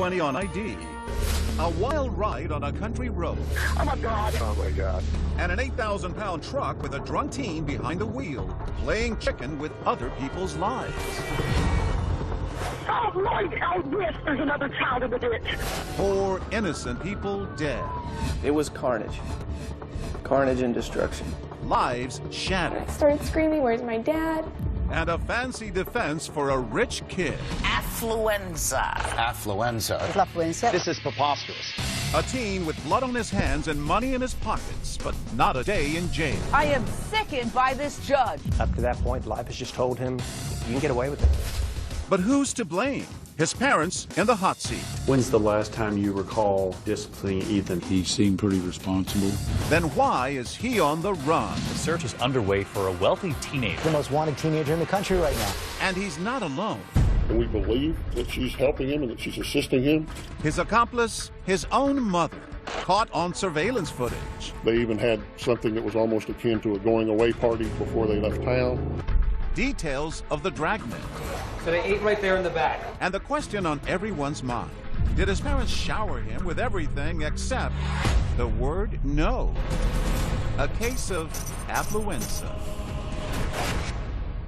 20 on ID. A wild ride on a country road. Oh my God. Oh my God. And an 8,000-pound truck with a drunk teen behind the wheel, playing chicken with other people's lives. Oh Lord, oh yes, there's another child in the ditch. 4 innocent people dead. It was carnage. Carnage and destruction. Lives shattered. I started screaming, "Where's my dad?" And a fancy defense for a rich kid. Affluenza. Affluenza. Affluenza. This is preposterous. A teen with blood on his hands and money in his pockets, but not a day in jail. I am sickened by this judge. Up to that point, life has just told him, you can get away with it. But who's to blame? His parents in the hot seat. When's the last time you recall disciplining Ethan? He seemed pretty responsible. Then why is he on the run? The search is underway for a wealthy teenager. The most wanted teenager in the country right now. And he's not alone. And we believe that she's helping him and that she's assisting him. His accomplice, his own mother, caught on surveillance footage. They even had something that was almost akin to a going away party before they left town. Details of the dragnet. So they ate right there in the back. And the question on everyone's mind. Did his parents shower him with everything except the word no? A case of affluenza.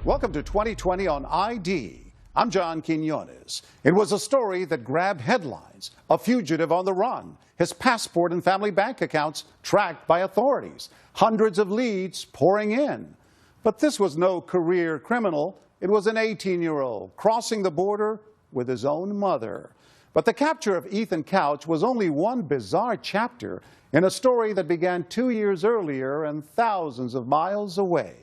Welcome to 2020 on ID. I'm John Quinones. It was a story that grabbed headlines. A fugitive on the run. His passport and family bank accounts tracked by authorities. Hundreds of leads pouring in. But this was no career criminal. It was an 18-year-old crossing the border with his own mother. But the capture of Ethan Couch was only one bizarre chapter in a story that began 2 years earlier and thousands of miles away.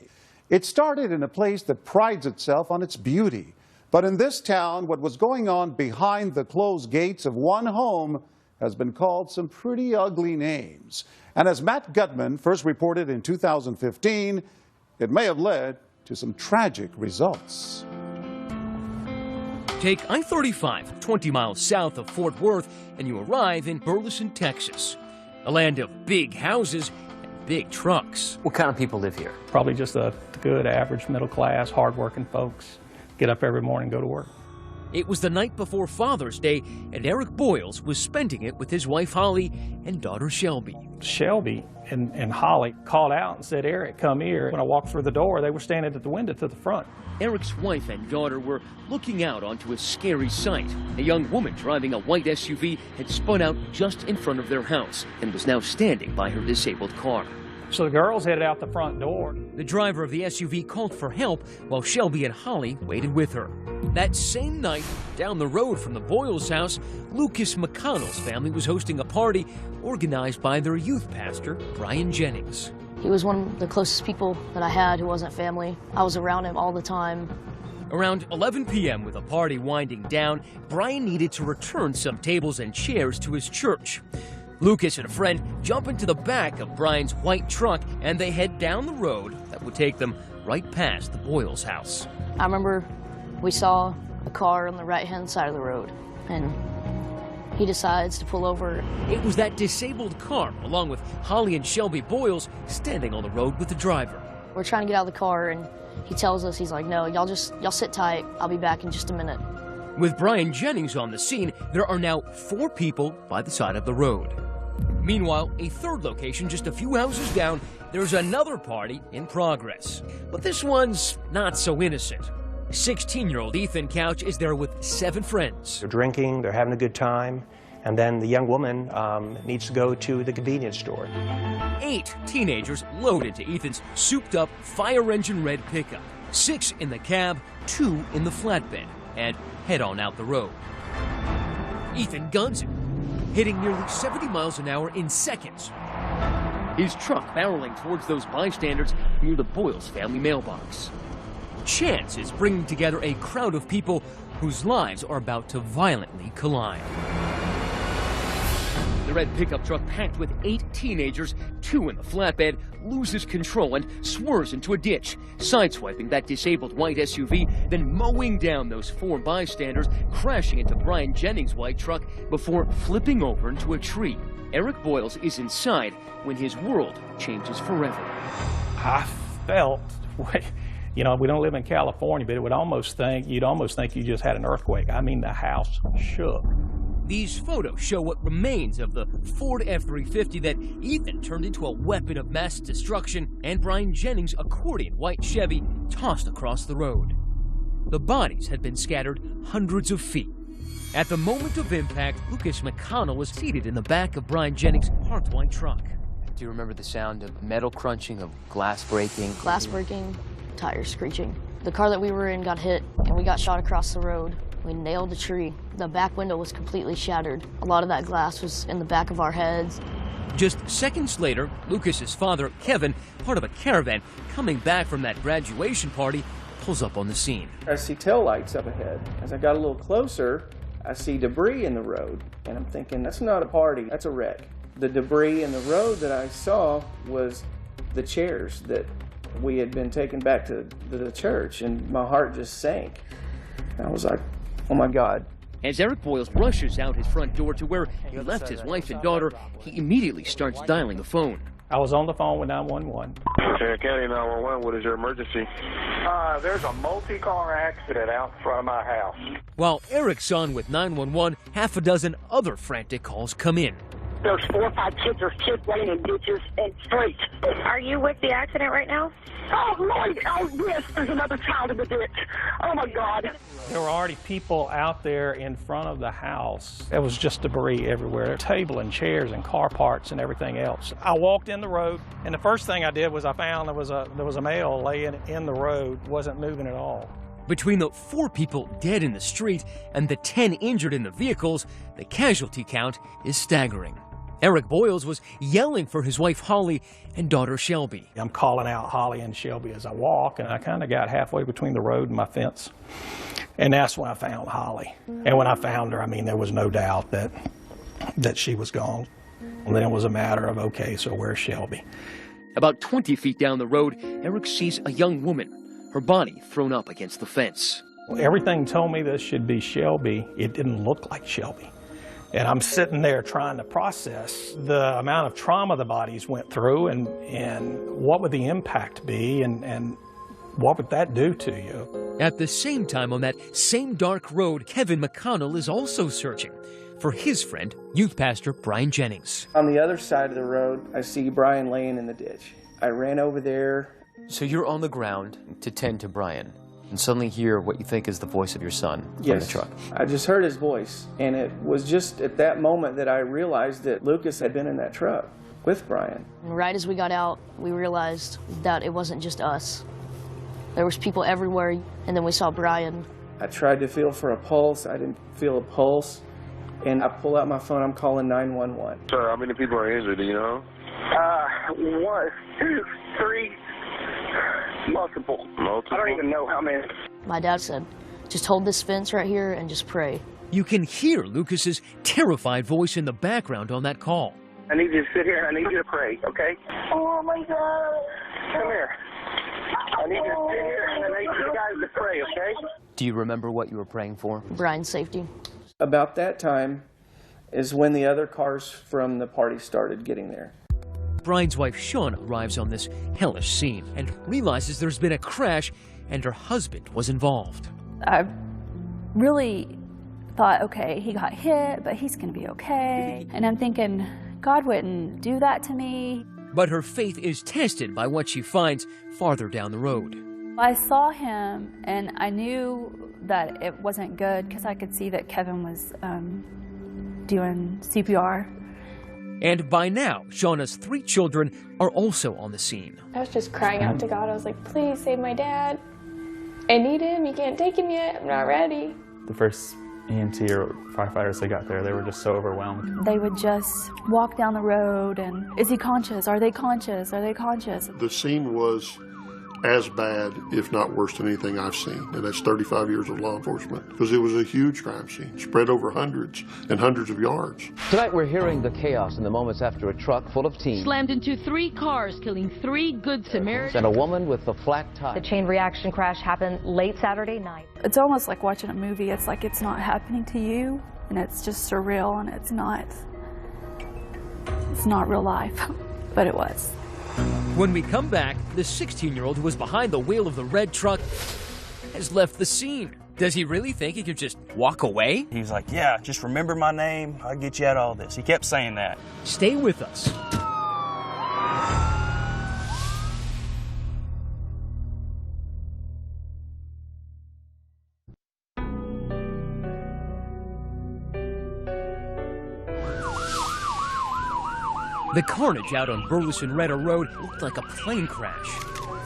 It started in a place that prides itself on its beauty. But in this town, what was going on behind the closed gates of one home has been called some pretty ugly names. And as Matt Gutman first reported in 2015, it may have led to some tragic results. Take I-35 20 miles south of Fort Worth and you arrive in Burleson, Texas, a land of big houses and big trucks. What kind of people live here? Probably just a good, average, middle class, hardworking folks. Get up every morning, go to work. It was the night before Father's Day, and Eric Boyles was spending it with his wife Holly and daughter Shelby. Shelby and Holly called out and said, "Eric, come here." When I walked through the door, they were standing at the window to the front. Eric's wife and daughter were looking out onto a scary sight. A young woman driving a white SUV had spun out just in front of their house and was now standing by her disabled car. So the girls headed out the front door. The driver of the SUV called for help while Shelby and Holly waited with her. That same night, down the road from the Boyles house, Lucas McConnell's family was hosting a party organized by their youth pastor, Brian Jennings. He was one of the closest people that I had who wasn't family. I was around him all the time. Around 11 p.m., with the party winding down, Brian needed to return some tables and chairs to his church. Lucas and a friend jump into the back of Brian's white truck and they head down the road that would take them right past the Boyles house. I remember we saw a car on the right-hand side of the road, and he decides to pull over. It was that disabled car, along with Holly and Shelby Boyles, standing on the road with the driver. We're trying to get out of the car, and he tells us, he's like, "No, y'all sit tight. I'll be back in just a minute." With Brian Jennings on the scene, there are now 4 people by the side of the road. Meanwhile, a third location just a few houses down, there's another party in progress. But this one's not so innocent. 16-year-old Ethan Couch is there with 7 friends. They're drinking, they're having a good time, and then the young woman needs to go to the convenience store. 8 teenagers load into Ethan's souped-up fire engine red pickup. 6 in the cab, 2 in the flatbed, and head on out the road. Ethan guns it, hitting nearly 70 miles an hour in seconds. His truck barreling towards those bystanders near the Boyles family mailbox. Chance is bringing together a crowd of people whose lives are about to violently collide. The red pickup truck, packed with 8 teenagers, 2 in the flatbed, loses control and swerves into a ditch, sideswiping that disabled white SUV, then mowing down those 4 bystanders, crashing into Brian Jennings' white truck before flipping over into a tree. Eric Boyles is inside when his world changes forever. I felt, you know, we don't live in California, but you'd almost think you just had an earthquake. I mean, the house shook. These photos show what remains of the Ford F-350 that Ethan turned into a weapon of mass destruction, and Brian Jennings' accordion white Chevy tossed across the road. The bodies had been scattered hundreds of feet. At the moment of impact, Lucas McConnell was seated in the back of Brian Jennings' parked white truck. Do you remember the sound of metal crunching, of glass breaking? Glass breaking, tires screeching. The car that we were in got hit, and we got shot across the road. We nailed a tree. The back window was completely shattered. A lot of that glass was in the back of our heads. Just seconds later, Lucas's father, Kevin, part of a caravan, coming back from that graduation party, pulls up on the scene. I see taillights up ahead. As I got a little closer, I see debris in the road, and I'm thinking, that's not a party, that's a wreck. The debris in the road that I saw was the chairs that we had been taken back to the church, and my heart just sank. I was like, oh my God. As Eric Boyles rushes out his front door to where he left his wife and daughter, he immediately starts dialing the phone. I was on the phone with 911. Shannon County 911, what is your emergency? There's a multi-car accident out in front of my house. While Eric's on with 911, half a dozen other frantic calls come in. There's 4 or 5 kids. There's kids laying in ditches and streets. Are you with the accident right now? Oh, Lord. Oh, yes. There's another child in the ditch. Oh, my God. There were already people out there in front of the house. There was just debris everywhere, table and chairs and car parts and everything else. I walked in the road, and the first thing I did was I found there was a male laying in the road, wasn't moving at all. Between the 4 people dead in the street and the 10 injured in the vehicles, the casualty count is staggering. Eric Boyles was yelling for his wife Holly and daughter Shelby. I'm calling out Holly and Shelby as I walk, and I kind of got halfway between the road and my fence. And that's when I found Holly. And when I found her, I mean, there was no doubt that she was gone. And then it was a matter of, okay, so where's Shelby? About 20 feet down the road, Eric sees a young woman, her body thrown up against the fence. Everything told me this should be Shelby. It didn't look like Shelby. And I'm sitting there trying to process the amount of trauma the bodies went through and what would the impact be and what would that do to you. At the same time on that same dark road, Kevin McConnell is also searching for his friend, youth pastor Brian Jennings. On the other side of the road, I see Brian laying in the ditch. I ran over there. So you're on the ground to tend to Brian, and suddenly hear what you think is the voice of your son from Yes. the truck. I just heard his voice, and it was just at that moment that I realized that Lucas had been in that truck with Brian. Right as we got out, we realized that it wasn't just us. There was people everywhere, and then we saw Brian. I tried to feel for a pulse. I didn't feel a pulse, and I pull out my phone. I'm calling 911. Sir, how many people are injured, do you know? 1, 2, 3, multiple. I don't even know how many. My dad said, just hold this fence right here and just pray. You can hear Lucas's terrified voice in the background on that call. I need you to sit here and I need you to pray, okay? Oh, my God. Come here. I need you to sit here and I need you guys to pray, okay? Do you remember what you were praying for? Brian's safety. About that time is when the other cars from the party started getting there. Brian's wife Shauna arrives on this hellish scene and realizes there's been a crash and her husband was involved. I really thought, okay, he got hit, but he's going to be okay. And I'm thinking, God wouldn't do that to me. But her faith is tested by what she finds farther down the road. I saw him, and I knew that it wasn't good because I could see that Kevin was doing CPR. And by now, Shauna's 3 children are also on the scene. I was just crying out to God. I was like, please save my dad. I need him. You can't take him yet. I'm not ready. The first EMT or firefighters that got there, they were just so overwhelmed. They would just walk down the road and, is he conscious? Are they conscious? Are they conscious? The scene was as bad, if not worse than anything I've seen, and that's 35 years of law enforcement, because it was a huge crime scene, spread over hundreds and hundreds of yards. Tonight we're hearing the chaos in the moments after a truck full of teens slammed into 3 cars, killing 3 Good Samaritans and a woman with a flat tire. The chain reaction crash happened late Saturday night. It's almost like watching a movie. It's like it's not happening to you, and it's just surreal, and it's not real life, but it was. When we come back, the 16-year-old who was behind the wheel of the red truck has left the scene. Does he really think he could just walk away? He was like, yeah, just remember my name, I'll get you out of all this. He kept saying that. Stay with us. The carnage out on Burleson Redder Road looked like a plane crash.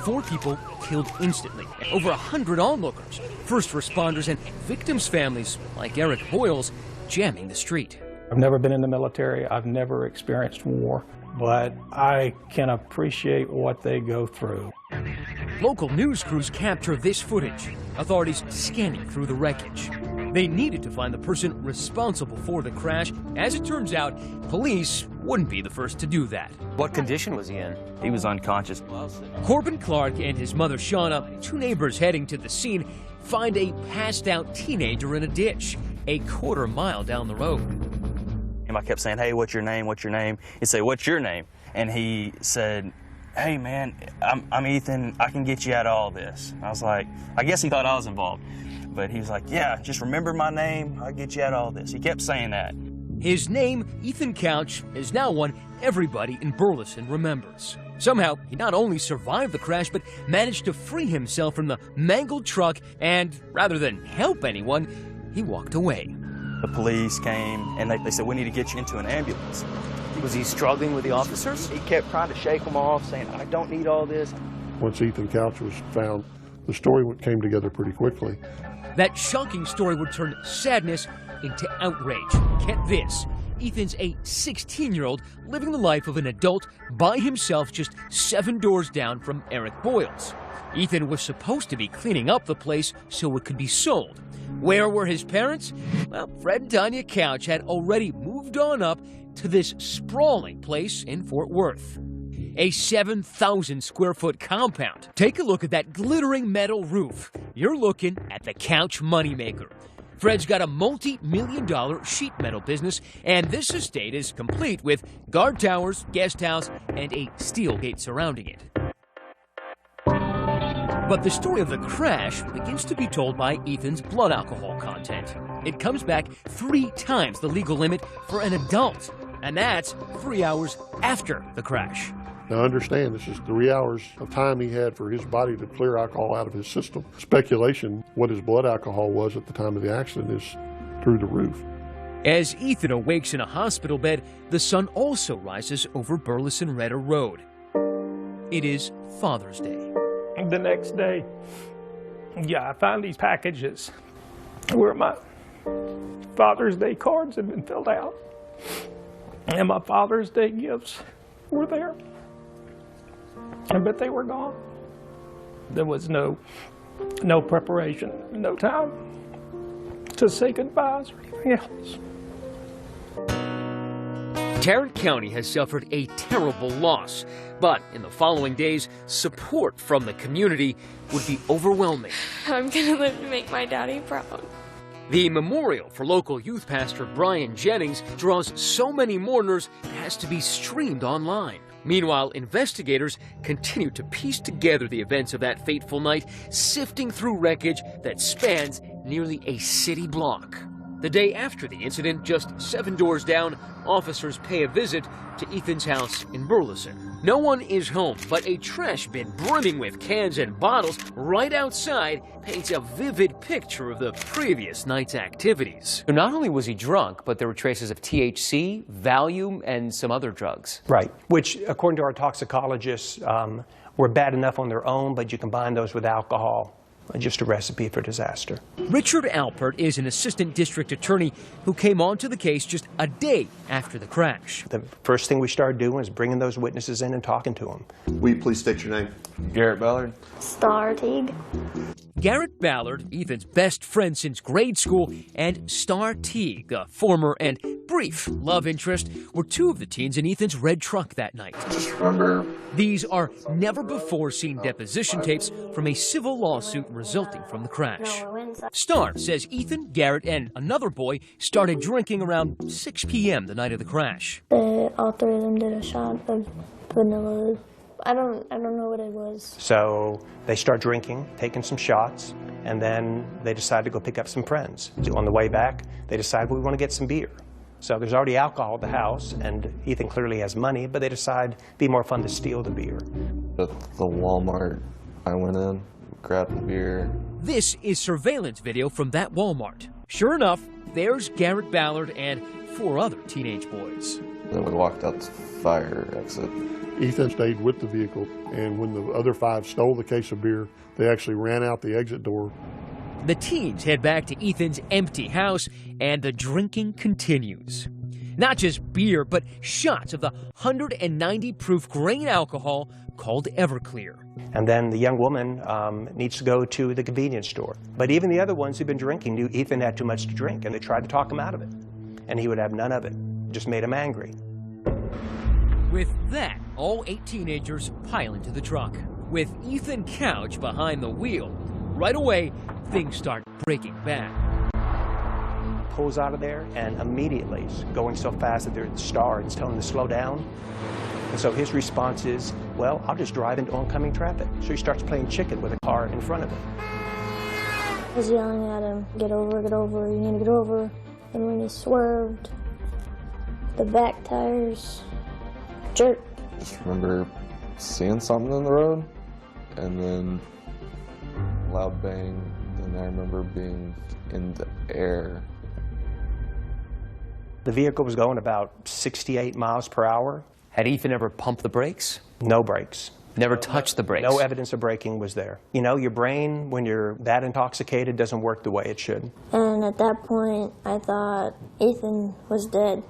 4 people killed instantly, over 100 onlookers, first responders, and victims' families, like Eric Boyle's, jamming the street. I've never been in the military. I've never experienced war, but I can appreciate what they go through. Local news crews capture this footage, authorities scanning through the wreckage. They needed to find the person responsible for the crash. As it turns out, police wouldn't be the first to do that. What condition was he in? He was unconscious. Corbin Clark and his mother Shauna, 2 neighbors heading to the scene, find a passed-out teenager in a ditch, a quarter mile down the road. And I kept saying, hey, what's your name, what's your name? He'd say, what's your name? And he said, hey, man, I'm Ethan, I can get you out of all this. I was like, I guess he thought I was involved. But he was like, yeah, just remember my name, I'll get you out of all this. He kept saying that. His name, Ethan Couch, is now one everybody in Burleson remembers. Somehow, he not only survived the crash, but managed to free himself from the mangled truck, and rather than help anyone, he walked away. The police came, and they said, we need to get you into an ambulance. Was he struggling with the officers? He kept trying to shake them off, saying, I don't need all this. Once Ethan Couch was found, the story came together pretty quickly. That shocking story would turn sadness into outrage. Get this, Ethan's a 16-year-old living the life of an adult by himself just 7 doors down from Eric Boyle's. Ethan was supposed to be cleaning up the place so it could be sold. Where were his parents? Well, Fred and Tanya Couch had already moved on up to this sprawling place in Fort Worth. A 7,000 square foot compound. Take a look at that glittering metal roof. You're looking at the Couch moneymaker. Fred's got a multi-million-dollar sheet metal business, and this estate is complete with guard towers, guest house, and a steel gate surrounding it. But the story of the crash begins to be told by Ethan's blood alcohol content. It comes back 3 times the legal limit for an adult, and that's 3 hours after the crash. Now understand, this is 3 hours of time he had for his body to clear alcohol out of his system. Speculation, what his blood alcohol was at the time of the accident is through the roof. As Ethan awakes in a hospital bed, the sun also rises over Burleson Redder Road. It is Father's Day. The next day, I found these packages where my Father's Day cards had been filled out. And my Father's Day gifts were there. But they were gone. There was no preparation, no time to say goodbyes or anything else. Tarrant County has suffered a terrible loss, but in the following days, support from the community would be overwhelming. I'm gonna live to make my daddy proud. The memorial for local youth pastor Brian Jennings draws so many mourners it has to be streamed online. Meanwhile, investigators continue to piece together the events of that fateful night, sifting through wreckage that spans nearly a city block. The day after the incident, just 7 doors down, officers pay a visit to Ethan's house in Burleson. No one is home, but a trash bin brimming with cans and bottles right outside paints a vivid picture of the previous night's activities. So not only was he drunk, but there were traces of THC, Valium, and some other drugs. Right, which, according to our toxicologists, were bad enough on their own, but you combine those with alcohol. Just a recipe for disaster. Richard Alpert is an assistant district attorney who came onto the case just a day after the crash. The first thing we started doing is bringing those witnesses in and talking to them. Will you please state your name? Garrett Ballard. Star Teague. Garrett Ballard, Ethan's best friend since grade school, and Star Teague, a former and brief love interest, were 2 of the teens in Ethan's red truck that night. Just remember. These are never-before-seen deposition tapes from a civil lawsuit resulting from the crash. Star says Ethan, Garrett, and another boy started drinking around 6 p.m. the night of the crash. All 3 of them did a shot of vanilla. I don't know what it was. So they start drinking, taking some shots, and then they decided to go pick up some friends. On the way back, they decided we want to get some beer. So there's already alcohol at the house, and Ethan clearly has money, but they decide it'd be more fun to steal the beer. At the Walmart, I went in, grabbed the beer. This is surveillance video from that Walmart. Sure enough, there's Garrett Ballard and 4 other teenage boys. Then we walked out the fire exit. Ethan stayed with the vehicle, and when the other 5 stole the case of beer, they actually ran out the exit door. The teens head back to Ethan's empty house, and the drinking continues. Not just beer, but shots of the 190 proof grain alcohol called Everclear. And then the young woman needs to go to the convenience store. But even the other ones who've been drinking knew Ethan had too much to drink, and they tried to talk him out of it. And he would have none of it. Just made him angry. With that, all 8 teenagers pile into the truck. With Ethan Couch behind the wheel, right away, things start breaking bad. Pulls out of there, and immediately is going so fast that there's a star and it's telling him to slow down. And so his response is, well, I'll just drive into oncoming traffic. So he starts playing chicken with a car in front of him. I was yelling at him, get over, you need to get over. And when he swerved, the back tires jerked. Just remember seeing something in the road, and then loud bang, and I remember being in the air. The vehicle was going about 68 miles per hour. Had Ethan ever pumped the brakes? No brakes. Never touched the brakes? No evidence of braking was there. You know, your brain, when you're that intoxicated, doesn't work the way it should. And at that point, I thought Ethan was dead.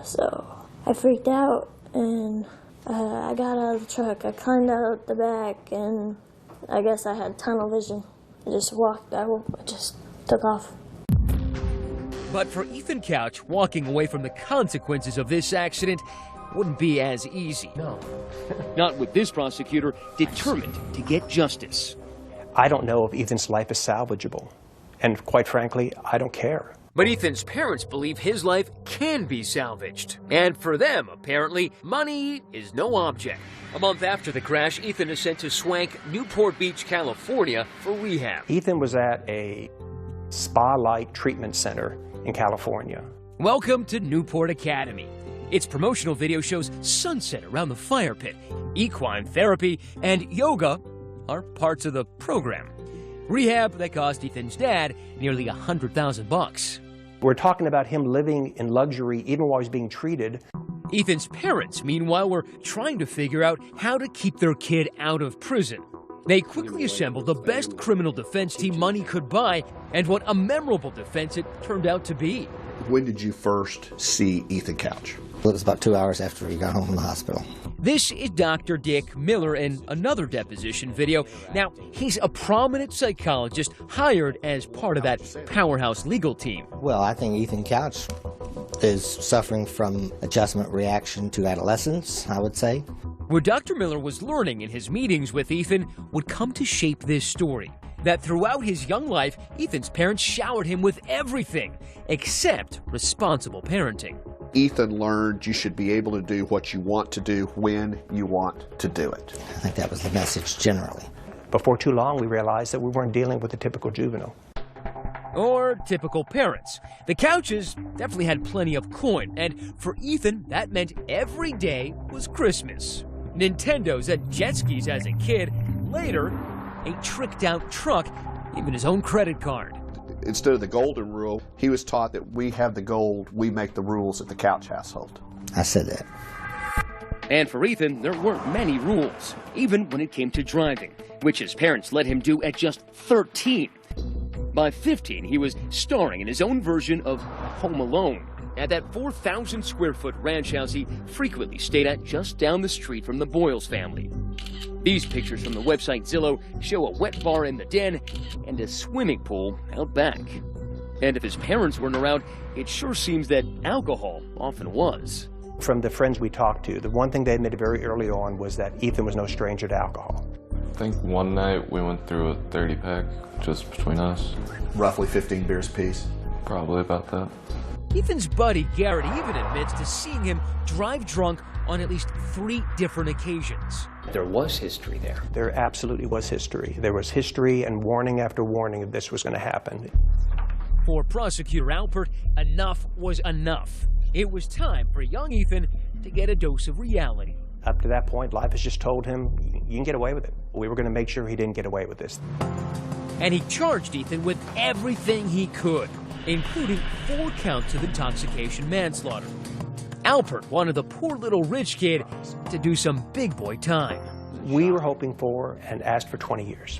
So I freaked out, and I got out of the truck. I climbed out the back, and I guess I had tunnel vision. I just took off. But for Ethan Couch, walking away from the consequences of this accident wouldn't be as easy. No. Not with this prosecutor determined to get justice. I don't know if Ethan's life is salvageable. And quite frankly, I don't care. But Ethan's parents believe his life can be salvaged. And for them, apparently, money is no object. A month after the crash, Ethan is sent to swank Newport Beach, California for rehab. Ethan was at a spa-like treatment center in California. Welcome to Newport Academy. Its promotional video shows sunset around the fire pit. Equine therapy and yoga are parts of the program. Rehab that cost Ethan's dad nearly $100,000. We're talking about him living in luxury even while he's being treated. Ethan's parents, meanwhile, were trying to figure out how to keep their kid out of prison. They quickly assembled the best criminal defense team money could buy, and what a memorable defense it turned out to be. When did you first see Ethan Couch? It was about 2 hours after he got home from the hospital. This is Dr. Dick Miller in another deposition video. Now, he's a prominent psychologist hired as part of that powerhouse legal team. Well, I think Ethan Couch is suffering from adjustment reaction to adolescence, I would say. What Dr. Miller was learning in his meetings with Ethan would come to shape this story. That throughout his young life, Ethan's parents showered him with everything except responsible parenting. Ethan learned you should be able to do what you want to do when you want to do it. I think that was the message generally. Before too long, we realized that we weren't dealing with a typical juvenile. Or typical parents. The Couches definitely had plenty of coin, and for Ethan, that meant every day was Christmas. Nintendos and jet skis as a kid, later, a tricked-out truck, even his own credit card. Instead of the golden rule, he was taught that we have the gold, we make the rules at the Couch household. I said that. And for Ethan, there weren't many rules, even when it came to driving, which his parents let him do at just 13. By 15, he was starring in his own version of Home Alone at that 4,000-square-foot ranch house he frequently stayed at just down the street from the Boyles family. These pictures from the website Zillow show a wet bar in the den and a swimming pool out back. And if his parents weren't around, it sure seems that alcohol often was. From the friends we talked to, the one thing they admitted very early on was that Ethan was no stranger to alcohol. I think one night we went through a 30-pack just between us. Roughly 15 beers apiece. Probably about that. Ethan's buddy Garrett even admits to seeing him drive drunk on at least 3 different occasions. There was history there. There absolutely was history. There was history and warning after warning that this was going to happen. For Prosecutor Alpert, enough was enough. It was time for young Ethan to get a dose of reality. Up to that point, life has just told him, you can get away with it. We were going to make sure he didn't get away with this. And he charged Ethan with everything he could, including 4 counts of intoxication manslaughter. Alpert wanted the poor little rich kid to do some big boy time. We were hoping for and asked for 20 years.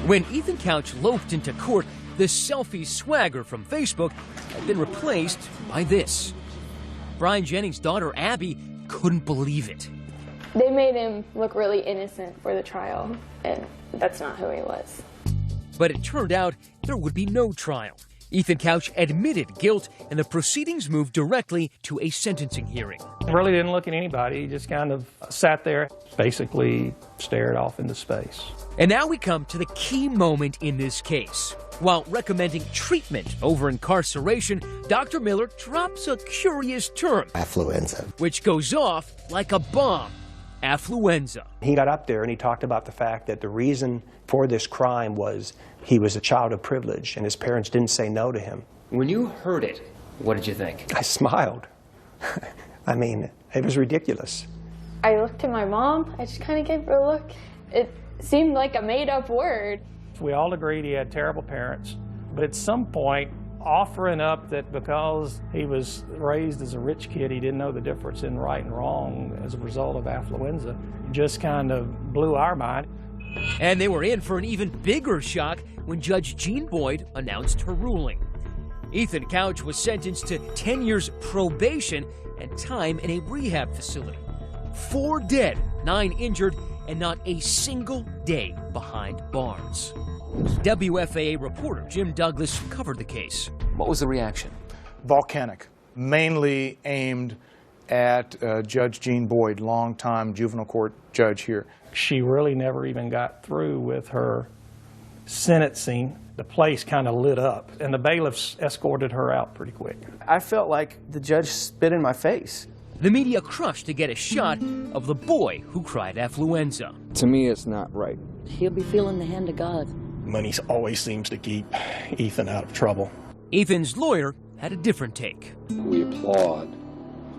When Ethan Couch loafed into court, the selfie swagger from Facebook had been replaced by this. Brian Jennings' daughter Abby couldn't believe it. They made him look really innocent for the trial, and that's not who he was. But it turned out there would be no trial. Ethan Couch admitted guilt, and the proceedings moved directly to a sentencing hearing. Really didn't look at anybody. He just kind of sat there, basically stared off into space. And now we come to the key moment in this case. While recommending treatment over incarceration, Dr. Miller drops a curious term. Affluenza. Which goes off like a bomb. Affluenza. He got up there and he talked about the fact that the reason for this crime was he was a child of privilege and his parents didn't say no to him. When you heard it, what did you think? I smiled. I mean, it was ridiculous. I looked at my mom. I just kind of gave her a look. It seemed like a made-up word. We all agreed he had terrible parents, but at some point, offering up that because he was raised as a rich kid, he didn't know the difference in right and wrong as a result of affluenza, just kind of blew our mind. And they were in for an even bigger shock when Judge Jean Boyd announced her ruling. Ethan Couch was sentenced to 10 years probation and time in a rehab facility. 4 dead, 9 injured, and not a single day behind bars. WFAA reporter Jim Douglas covered the case. What was the reaction? Volcanic, mainly aimed at Judge Jean Boyd, longtime juvenile court judge here. She really never even got through with her sentencing. The place kind of lit up, and the bailiffs escorted her out pretty quick. I felt like the judge spit in my face. The media crushed to get a shot of the boy who cried affluenza. To me, it's not right. He'll be feeling the hand of God. Money always seems to keep Ethan out of trouble. Ethan's lawyer had a different take. We applaud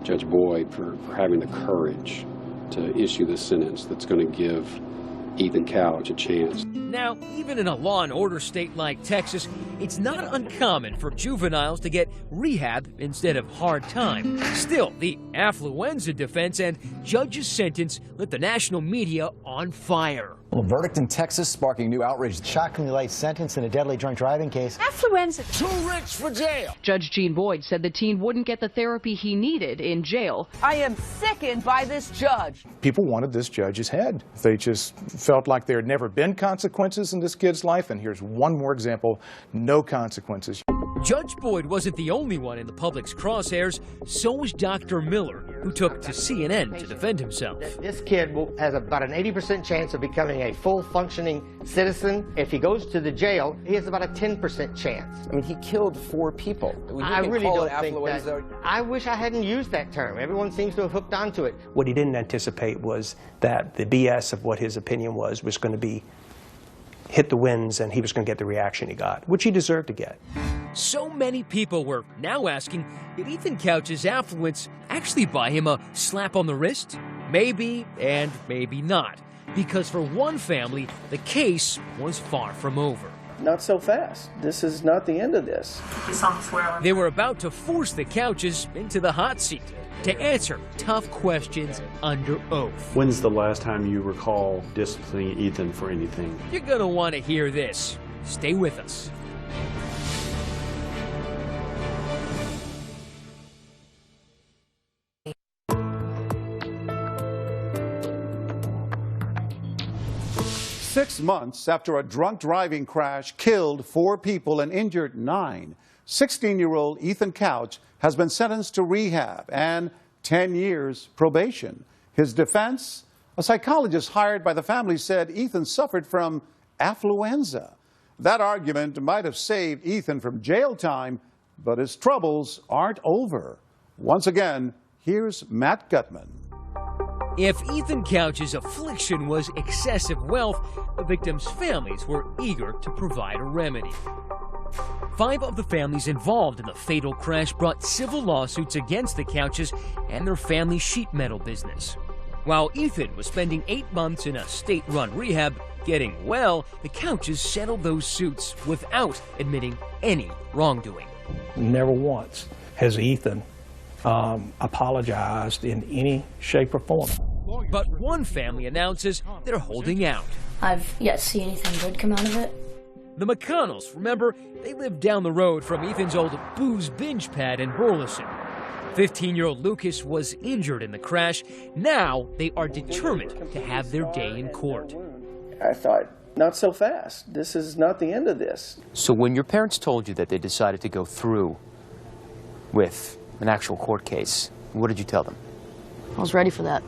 Judge Boyd for having the courage to issue this sentence that's going to give Ethan Couch a chance. Now, even in a law and order state like Texas, it's not uncommon for juveniles to get rehab instead of hard time. Still, the affluenza defense and judge's sentence lit the national media on fire. Well, a verdict in Texas sparking new outrage. Shockingly light sentence in a deadly drunk driving case. Affluenza. Too rich for jail. Judge Jean Boyd said the teen wouldn't get the therapy he needed in jail. I am sickened by this judge. People wanted this judge's head. They just felt like there had never been consequences in this kid's life, and here's one more example, no consequences. Judge Boyd wasn't the only one in the public's crosshairs, so was Dr. Miller, who took to CNN to defend himself. This kid has about an 80% chance of becoming a full functioning citizen. If he goes to the jail, he has about a 10% chance. I mean, he killed 4 people. I really don't think that. I wish I hadn't used that term. Everyone seems to have hooked onto it. What he didn't anticipate was that the BS of what his opinion was going to be hit the winds, and he was going to get the reaction he got, which he deserved to get. So many people were now asking, did Ethan Couch's affluence actually buy him a slap on the wrist? Maybe and maybe not, because for one family, the case was far from over. Not so fast. This is not the end of this. They were about to force the Couches into the hot seat to answer tough questions under oath. When's the last time you recall disciplining Ethan for anything? You're gonna want to hear this. Stay with us. Six months after a drunk driving crash killed 4 people and injured 9, 16-year-old Ethan Couch has been sentenced to rehab and 10 years probation. His defense? A psychologist hired by the family said Ethan suffered from affluenza. That argument might have saved Ethan from jail time, but his troubles aren't over. Once again, here's Matt Gutman. If Ethan Couch's affliction was excessive wealth, the victims' families were eager to provide a remedy. 5 of the families involved in the fatal crash brought civil lawsuits against the Couches and their family sheet metal business. While Ethan was spending 8 months in a state-run rehab getting well, the Couches settled those suits without admitting any wrongdoing. Never once has Ethan apologized in any shape or form. But one family announces they're holding out. I've yet to see anything good come out of it. The McConnells, remember, they lived down the road from Ethan's old booze binge pad in Burleson. 15-year-old Lucas was injured in the crash. Now they are determined to have their day in court. I thought, not so fast. This is not the end of this. So when your parents told you that they decided to go through with an actual court case, what did you tell them? I was ready for that.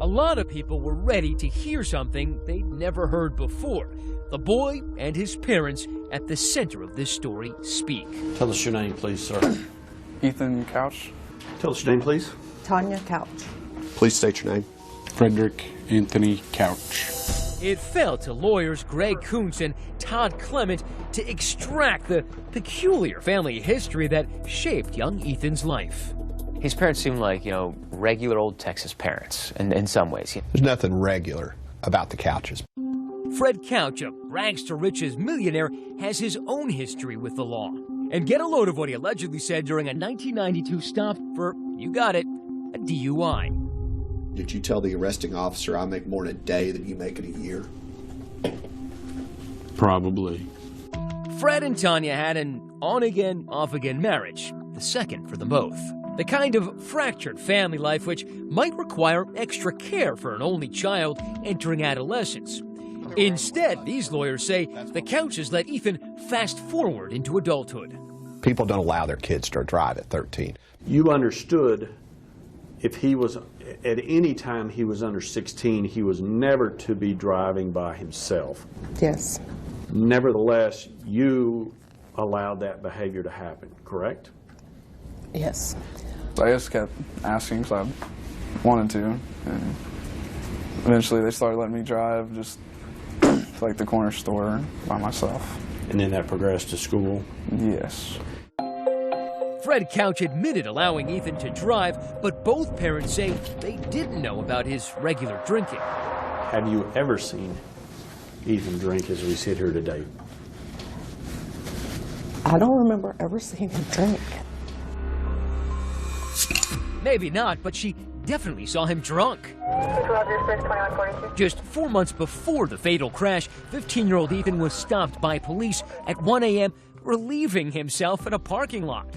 A lot of people were ready to hear something they'd never heard before. The boy and his parents at the center of this story speak. Tell us your name, please, sir. Ethan Couch. Tell us your name, please. Tanya Couch. Please state your name. Frederick Anthony Couch. It fell to lawyers Greg Kuntz and Todd Clement to extract the peculiar family history that shaped young Ethan's life. His parents seem like, regular old Texas parents in some ways. There's nothing regular about the Couches. Fred Couch, a rags-to-riches millionaire, has his own history with the law. And get a load of what he allegedly said during a 1992 stop for, you got it, a DUI. Did you tell the arresting officer I make more in a day than you make in a year? Probably. Fred and Tanya had an on-again, off-again marriage, the second for them both. The kind of fractured family life which might require extra care for an only child entering adolescence. Instead, these lawyers say the Couches let Ethan fast forward into adulthood. People don't allow their kids to drive at 13. You understood if he was, at any time he was under 16, he was never to be driving by himself. Yes. Nevertheless, you allowed that behavior to happen, correct? Yes. I just kept asking because I wanted to, and eventually they started letting me drive just to like the corner store by myself. And then that progressed to school? Yes. Fred Couch admitted allowing Ethan to drive, but both parents say they didn't know about his regular drinking. Have you ever seen Ethan drink as we sit here today? I don't remember ever seeing him drink. Maybe not, but she definitely saw him drunk. Just 4 months before the fatal crash, 15-year-old Ethan was stopped by police at 1 a.m. relieving himself in a parking lot.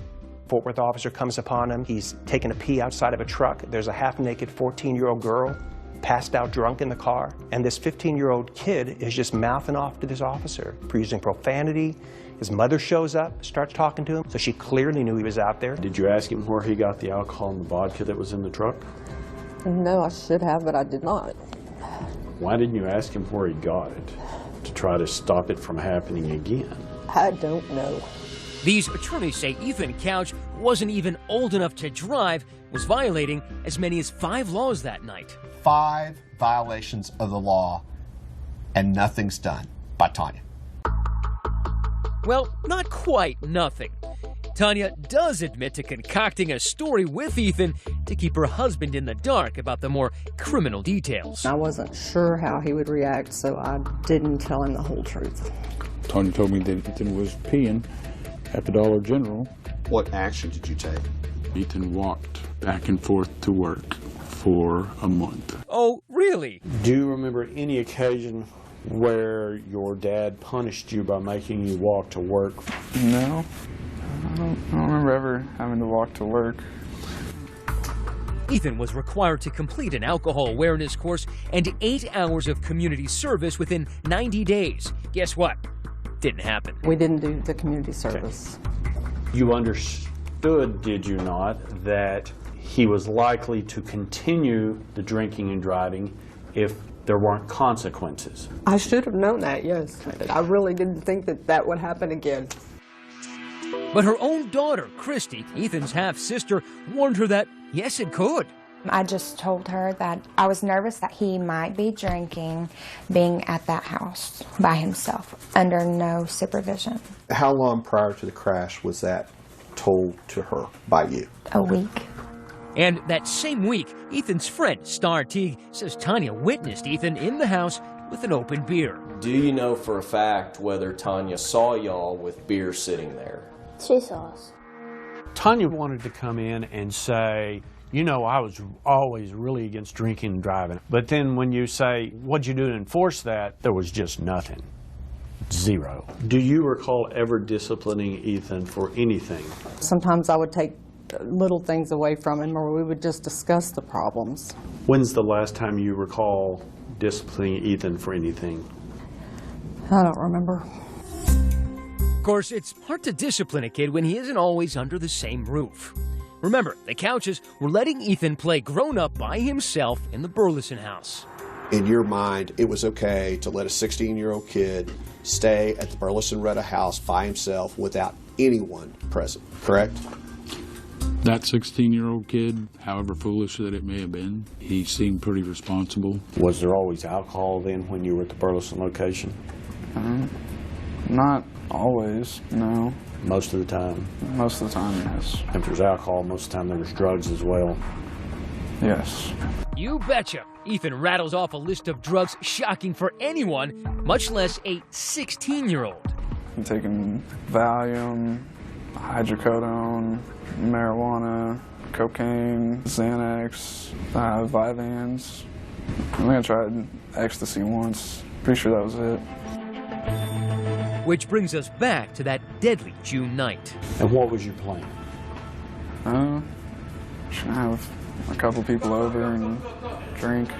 Fort Worth officer comes upon him. He's taking a pee outside of a truck. There's a half-naked 14-year-old girl passed out drunk in the car. And this 15-year-old kid is just mouthing off to this officer, using profanity. His mother shows up, starts talking to him, so she clearly knew he was out there. Did you ask him where he got the alcohol and the vodka that was in the truck? No, I should have, but I did not. Why didn't you ask him where he got it, to try to stop it from happening again? I don't know. These attorneys say Ethan Couch wasn't even old enough to drive, was violating as many as 5 laws that night. 5 violations of the law, and nothing's done by Tanya. Well, not quite nothing. Tanya does admit to concocting a story with Ethan to keep her husband in the dark about the more criminal details. I wasn't sure how he would react, so I didn't tell him the whole truth. Tanya told me that Ethan was peeing at the Dollar General. What action did you take? Ethan walked back and forth to work for a month. Oh, really? Do you remember any occasion where your dad punished you by making you walk to work? No. I don't remember ever having to walk to work. Ethan was required to complete an alcohol awareness course and 8 hours of community service within 90 days. Guess what? Didn't happen. We didn't do the community service. You understood, did you not, that he was likely to continue the drinking and driving if there weren't consequences? I should have known that, yes. I really didn't think that that would happen again. But her own daughter, Christy, Ethan's half-sister, warned her that, yes, it could. I just told her that I was nervous that he might be drinking, being at that house by himself, under no supervision. How long prior to the crash was that told to her by you? A week. And that same week, Ethan's friend, Star Teague, says Tanya witnessed Ethan in the house with an open beer. Do you know for a fact whether Tanya saw y'all with beer sitting there? She saw us. Tanya wanted to come in and say, you know, I was always really against drinking and driving. But then when you say, what'd you do to enforce that? There was just nothing. Zero. Do you recall ever disciplining Ethan for anything? Sometimes I would take little things away from him, or we would just discuss the problems. When's the last time you recall disciplining Ethan for anything? I don't remember. Of course, it's hard to discipline a kid when he isn't always under the same roof. Remember, the Couches were letting Ethan play grown-up by himself in the Burleson house. In your mind, it was okay to let a 16-year-old kid stay at the Burleson Retta house by himself without anyone present, correct? That 16-year-old kid, however foolish that it may have been, he seemed pretty responsible. Was there always alcohol then when you were at the Burleson location? Not always, no. Most of the time? Most of the time, yes. If there's alcohol, most of the time there was drugs as well? Yes. You betcha. Ethan rattles off a list of drugs shocking for anyone, much less a 16-year-old. I'm taking Valium, hydrocodone, marijuana, cocaine, Xanax, Vyvanse. I think I tried ecstasy once. Pretty sure that was it. Which brings us back to that deadly June night. And what was your plan? Just gonna have a couple people over and drink.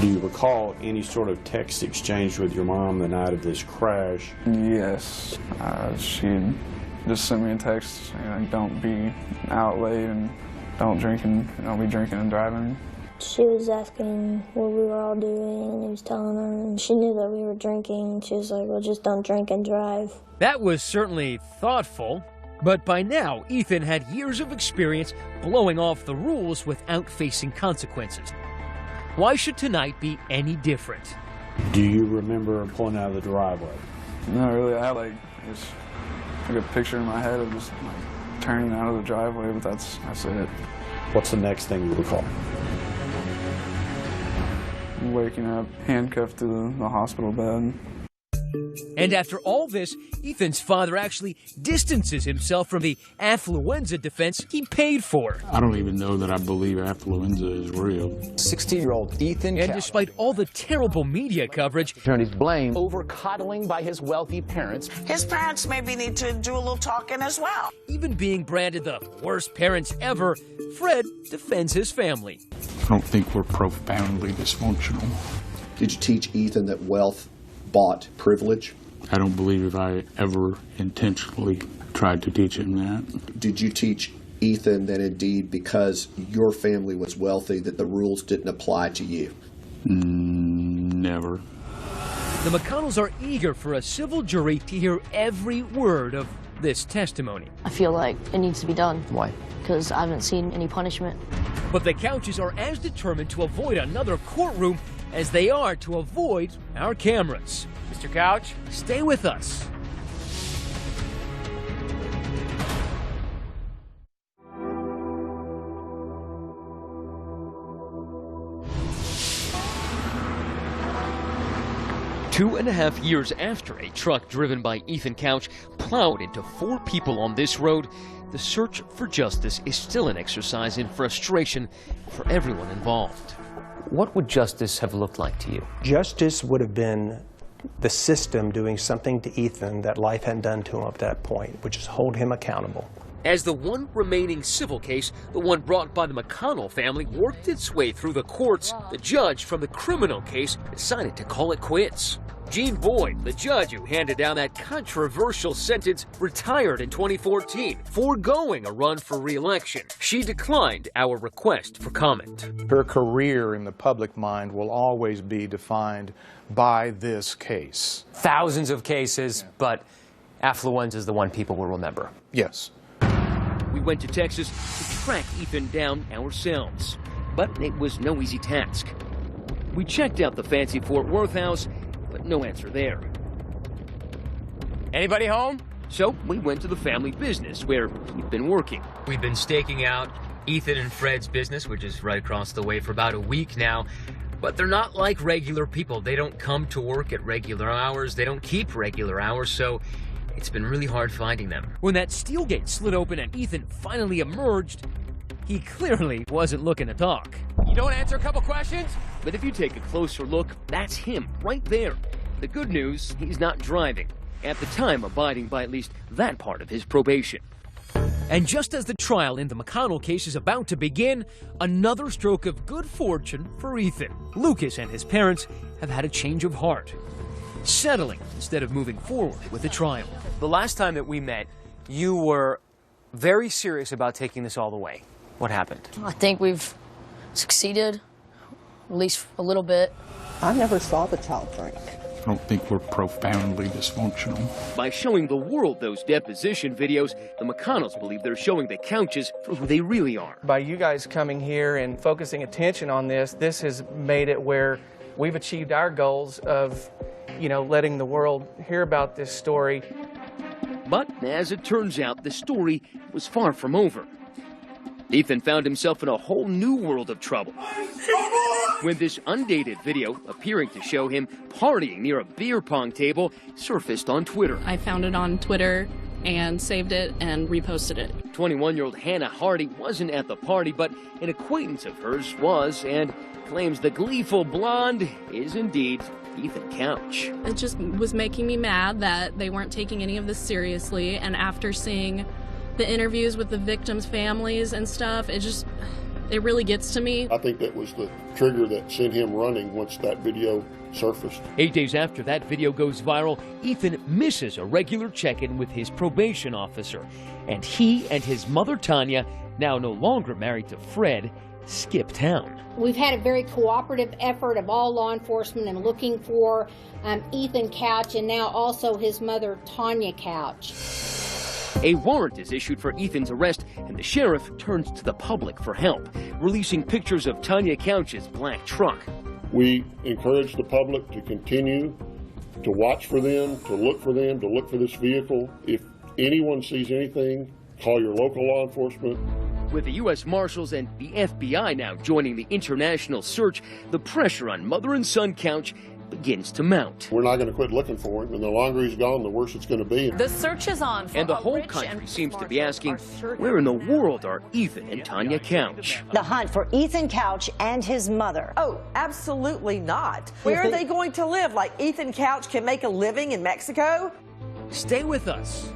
Do you recall any sort of text exchange with your mom the night of this crash? Yes. She just sent me a text saying, like, don't be out late and don't be drinking and driving. She was asking what we were all doing, and he was telling her, and she knew that we were drinking. She was like, well, just don't drink and drive. That was certainly thoughtful, but by now, Ethan had years of experience blowing off the rules without facing consequences. Why should tonight be any different? Do you remember pulling out of the driveway? No, really. I had just a picture in my head of just turning out of the driveway, but that's it. What's the next thing you recall? Waking up, handcuffed to the hospital bed. And after all this, Ethan's father actually distances himself from the Affluenza defense he paid for. I don't even know that I believe Affluenza is real. 16-year-old Ethan And despite all the terrible media coverage, attorneys blame over coddling by his wealthy parents. His parents maybe need to do a little talking as well. Even being branded the worst parents ever, Fred defends his family. I don't think we're profoundly dysfunctional. Did you teach Ethan that wealth bought privilege? I don't believe I ever intentionally tried to teach him that. Did you teach Ethan that indeed because your family was wealthy that the rules didn't apply to you? Never. The McConnells are eager for a civil jury to hear every word of this testimony. I feel like it needs to be done. Why? Because I haven't seen any punishment. But the Couches are as determined to avoid another courtroom as they are to avoid our cameras. Mr. Couch, stay with us. Two and a half years after a truck driven by Ethan Couch plowed into 4 people on this road, the search for justice is still an exercise in frustration for everyone involved. What would justice have looked like to you? Justice would have been the system doing something to Ethan that life hadn't done to him up to that point, which is hold him accountable. As the one remaining civil case, the one brought by the McConnell family, worked its way through the courts, the judge from the criminal case decided to call it quits. Jean Boyd, the judge who handed down that controversial sentence, retired in 2014, foregoing a run for re-election. She declined our request for comment. Her career in the public mind will always be defined by this case. Thousands of cases, but Affluenza is the one people will remember. Yes. we went to Texas to track Ethan down ourselves. But it was no easy task. We checked out the fancy Fort Worth house, but no answer there. Anybody home? So we went to the family business where he'd been working. We've been staking out Ethan and Fred's business, which is right across the way, for about a week now. But they're not like regular people. They don't come to work at regular hours. They don't keep regular hours, so it's been really hard finding them. When that steel gate slid open and Ethan finally emerged, he clearly wasn't looking to talk. You don't answer a couple questions? But if you take a closer look, that's him right there. The good news, he's not driving. At the time, abiding by at least that part of his probation. And just as the trial in the McConnell case is about to begin, another stroke of good fortune for Ethan. Lucas and his parents have had a change of heart, settling instead of moving forward with the trial. The last time that we met, you were very serious about taking this all the way. What happened? I think we've succeeded, at least a little bit. I never saw the child drink. I don't think we're profoundly dysfunctional. By showing the world those deposition videos, the McConnells believe they're showing the Couches for who they really are. By you guys coming here and focusing attention on this, this has made it where we've achieved our goals of, letting the world hear about this story. But as it turns out, the story was far from over. Ethan found himself in a whole new world of trouble when this undated video, appearing to show him partying near a beer pong table, surfaced on Twitter. I found it on Twitter and saved it and reposted it. 21-year-old Hannah Hardy wasn't at the party, but an acquaintance of hers was, and claims the gleeful blonde is indeed Ethan Couch. It just was making me mad that they weren't taking any of this seriously, and after seeing the interviews with the victims' families and stuff, it really gets to me. I think that was the trigger that sent him running once that video surfaced. 8 days after that video goes viral, Ethan misses a regular check-in with his probation officer, and he and his mother Tanya, now no longer married to Fred, skip town. We've had a very cooperative effort of all law enforcement in looking for Ethan Couch and now also his mother Tanya Couch. A warrant is issued for Ethan's arrest, and the sheriff turns to the public for help, releasing pictures of Tanya Couch's black truck. We encourage the public to continue to watch for them, to look for this vehicle. If anyone sees anything, call your local law enforcement. With the U.S. Marshals and the FBI now joining the international search, the pressure on mother and son Couch begins to mount. We're not going to quit looking for him, and the longer he's gone, the worse it's going to be. The search is on for and the whole country seems to be asking, where in the world are Ethan and Tanya Couch? The hunt for Ethan Couch and his mother. Oh, absolutely not. Where are they going to live? Like Ethan Couch can make a living in Mexico? Stay with us.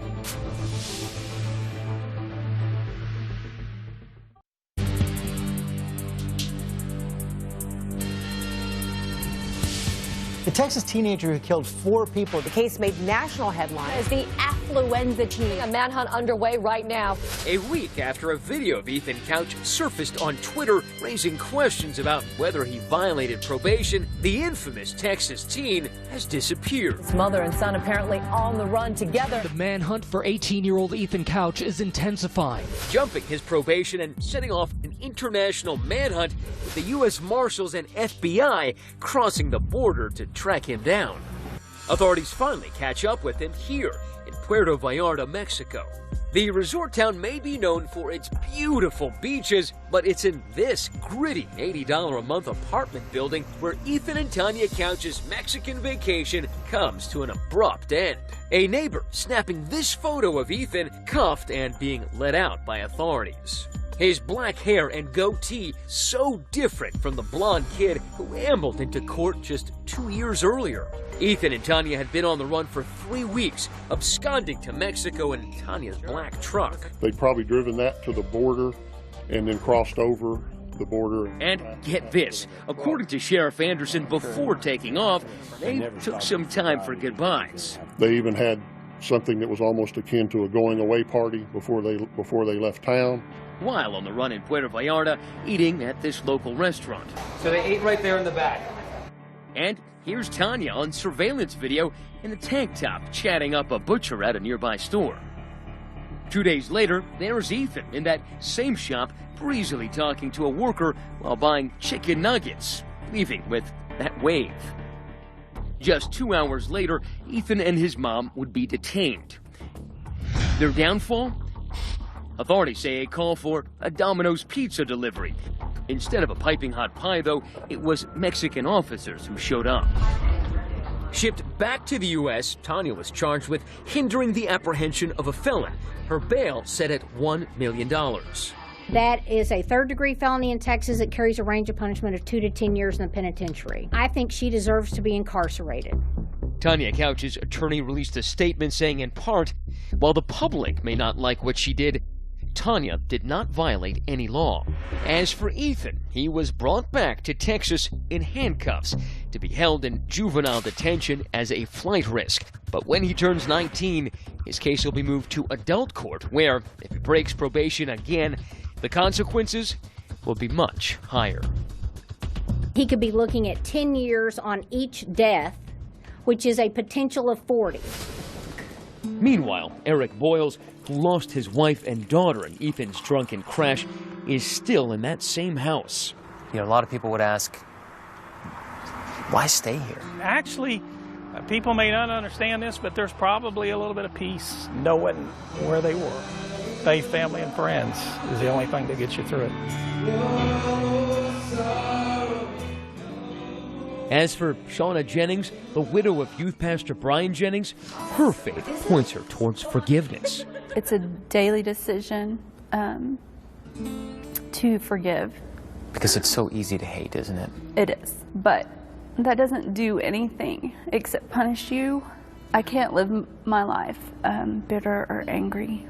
The Texas teenager who killed 4 people. The case made national headlines. As the Affluenza team, a manhunt underway right now. A week after a video of Ethan Couch surfaced on Twitter, raising questions about whether he violated probation, the infamous Texas teen has disappeared. His mother and son apparently on the run together. The manhunt for 18-year-old Ethan Couch is intensifying. Jumping his probation and setting off an international manhunt with the U.S. Marshals and FBI crossing the border to track him down. Authorities finally catch up with him here in Puerto Vallarta, Mexico. The resort town may be known for its beautiful beaches, but it's in this gritty $80 a month apartment building where Ethan and Tanya Couch's Mexican vacation comes to an abrupt end. A neighbor snapping this photo of Ethan cuffed and being let out by authorities. His black hair and goatee so different from the blonde kid who ambled into court just 2 years earlier. Ethan and Tanya had been on the run for 3 weeks, absconding to Mexico in Tanya's black truck. They'd probably driven that to the border and then crossed over the border. And get this, according to Sheriff Anderson, before taking off, they took some time for goodbyes. They even had something that was almost akin to a going away party before they left town. While on the run in Puerto Vallarta, eating at this local restaurant. So they ate right there in the back. And here's Tanya on surveillance video in a tank top chatting up a butcher at a nearby store. 2 days later, there's Ethan in that same shop, breezily talking to a worker while buying chicken nuggets, leaving with that wave. Just 2 hours later, Ethan and his mom would be detained. Their downfall? Authorities say a call for a Domino's pizza delivery. Instead of a piping hot pie, though, it was Mexican officers who showed up. Shipped back to the U.S., Tanya was charged with hindering the apprehension of a felon. Her bail set at $1 million. That is a third-degree felony in Texas. It carries a range of punishment of 2 to 10 years in the penitentiary. I think she deserves to be incarcerated. Tanya Couch's attorney released a statement saying, in part, while the public may not like what she did, Tanya did not violate any law. As for Ethan, he was brought back to Texas in handcuffs to be held in juvenile detention as a flight risk. But when he turns 19, his case will be moved to adult court, where, if he breaks probation again, the consequences will be much higher. He could be looking at 10 years on each death, which is a potential of 40. Meanwhile, Eric Boyles, who lost his wife and daughter in Ethan's drunken crash, is still in that same house. You know, a lot of people would ask, why stay here? Actually, people may not understand this, but there's probably a little bit of peace knowing where they were. Faith, family, and friends is the only thing that gets you through it. As for Shauna Jennings, the widow of youth pastor Brian Jennings, her faith points her towards forgiveness. It's a daily decision to forgive. Because it's so easy to hate, isn't it? It is, but that doesn't do anything except punish you. I can't live my life bitter or angry.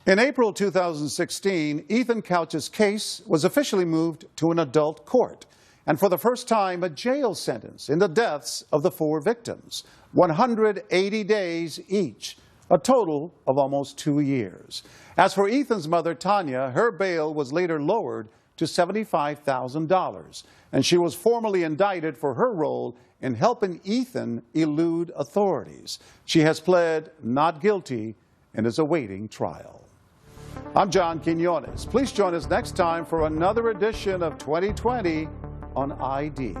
In April 2016, Ethan Couch's case was officially moved to an adult court, and for the first time, a jail sentence in the deaths of the 4 victims, 180 days each, a total of almost 2 years. As for Ethan's mother, Tanya, her bail was later lowered to $75,000, and she was formally indicted for her role in helping Ethan elude authorities. She has pled not guilty and is awaiting trial. I'm John Quinones. Please join us next time for another edition of 2020 on ID.